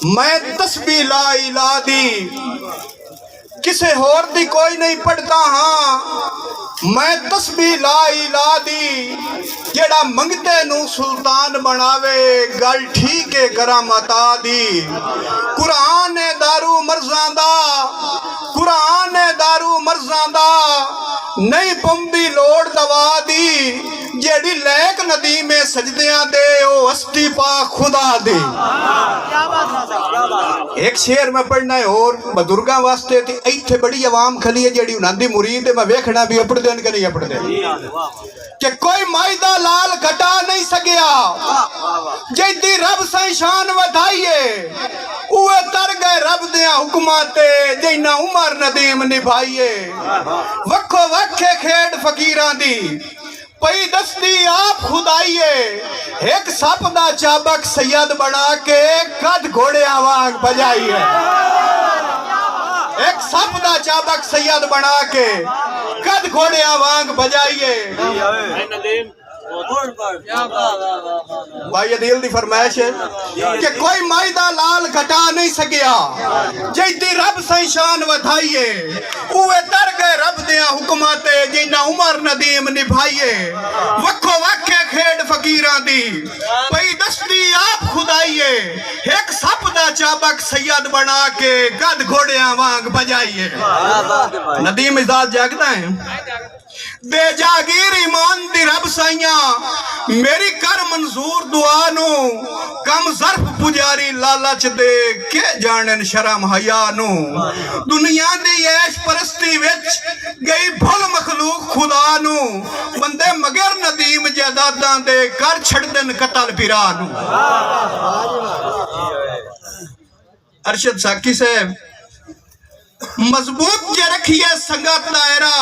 मैं तस्बीह ला इला दी किसे होर दी कोई नहीं पढ़ता हाँ। मैं तस्बीह ला इला दी जेड़ा मंगते नू सुल्तान बनावे गल ठीक है करामता दी। कुरान है दारू मर्ज़ां दा, कुरान है दारू मर्ज़ां दा, नहीं पौंदी लोड़ दवा दी। जेड़ी लैक नदी में सजदियां दे ओ हस्ती पा खुदा दे। एक शेर में पढ़ना है और बजुर्गां वास्ते ते इत्थे बड़ी आवाम खली है जेड़ी उन्हां दी मुरीद है। मैं वेखना भी अपड़ देन कि नहीं अपड़ दे कि कोई माई दा लाल घटा नहीं सकिया जैदी रब साईं शान वधाईए उए तर गए रब दे हुक्मां ते जैना उमर नदीम निभाईए। वखो वखे खेड फकीरां दी पई दस्ती आप खुदाईए। एक सप दा चाबक सैयद बना के कद घोड़े वांग बजाइए। एक सप दा चाबक सैयद बना के कद घोड़े वांग बजाइए। भाई दिल दी फरमाइश है कि कोई माई दा लाल घटा नहीं सकिया जैदी रब साईं शान वधाईए। उए तर गए रब दिया हुक्मां ते जिन्ना उमर नदीम निभाईए। वखो वखे खेड फकीरां दी पई दस्ती आप खुदाईए। एक सप दा चाबक सैयद बना के गद घोड़ियां वांग बजाइए। नदीम इजाज जागदा है दे जागीर ईमान दी रब साइया मेरी कर मंजूर दुआ नू कम ज़र्फ पुजारी लालच दे के जानन शर्म हया नू। दुनिया दी ऐश परस्ती विच गई भुल मखलूक खुदा नू बंदे मगर नदीम जायदादां दे कर छड़ देन कतल पिरा नू। अरशद साकी साहब मजबूत जे रखिए संगत दायरा,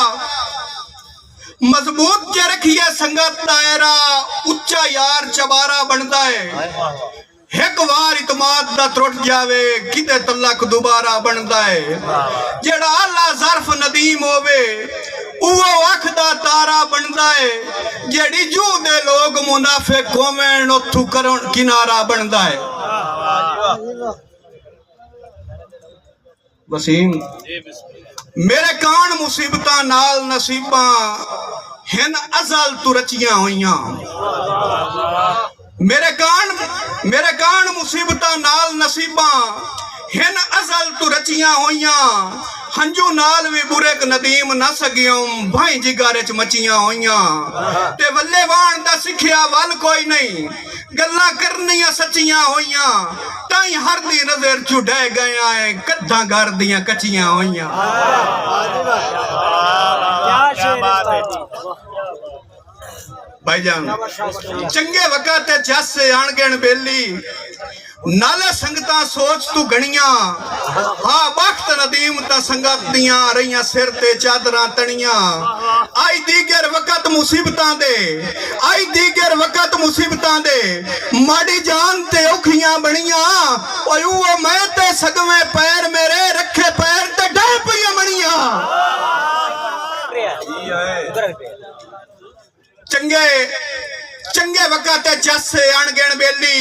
मजबूत जे रखिए संगत दायरा उच्चा यार चबारा बनता है। एक बार इतमाद दा त्रुट जावे किते तलक दोबारा बनता है। जेड़ा अल्लाह ज़र्फ नदीम होवे उहो अख दा तारा बनता है। जेड़ी जू दे लोग मुनाफिक होवें उथू करन किनारा बनता है। वसीम मेरे कान मुसीबतां नाल नसीबां हिन अज़ल तू रचियां होइयां। मेरे कान मुसीबतां नाल नसीबां हिन अज़ल तू रचियां होइयां। हंजू नाल भी बुरे नदीम न सगियों भाई जिगर च मचियां होइयां। ते वल्ले वाण दा सिखिया वल कोई नहीं गल्लां करनियां सच्चियां होइयां। ताई हर दी नजर चुढ़े गया है कद्दा घर दियां कच्चियां होइयां। भाईजान चंगे वक़्त ते जस से अणगण बेली नाले संगतां सोच तू गणियां। हाँ बख्त नदीम ता संगत दियां रहियां सिर ते चादरां तणियां। आई दीगर वक़्त मुसीबतां दे, आई दीगर वक़्त मुसीबतां दे माड़ी जान ते औखियां बणियां। ओए वो मैं ते सगवें पैर मेरे रखे पैर ते डह पईयां बणियां। चंगे वक़्त ते जस से अणगण बेली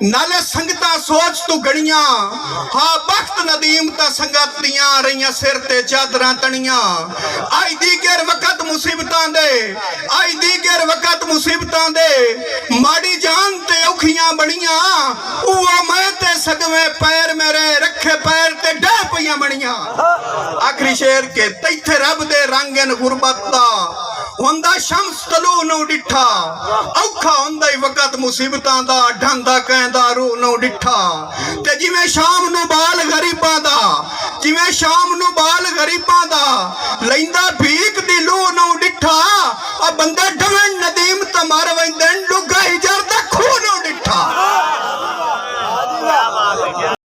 नाले संगतां सोच तू गणियां। हाँ बख्त नदीम ता संगत दियां रहियां सिर ते चादरां तणियां। आई दीगर वक़्त मुसीबतां दे, आई दीगर वक़्त मुसीबतां दे माड़ी जान ते औखियां बणियां। उवा मैं ते सगवें पैर मेरे रखे पैर ते डह पईयां बणियां। आखिरी शेर के तैथे रब दे रंगन गुरबत दा हुंदा शम्स तलू नू डिठा। औखा हुंदा ही वक़्त मुसीबतां दा ढंदा कहंदा रूह नू डिठा। ते जिवें शाम नू बाल गरीबां दा, जिवें शाम नू बाल गरीबां दा लैंदा भीख दी लूह नू डिठा। आ बंदे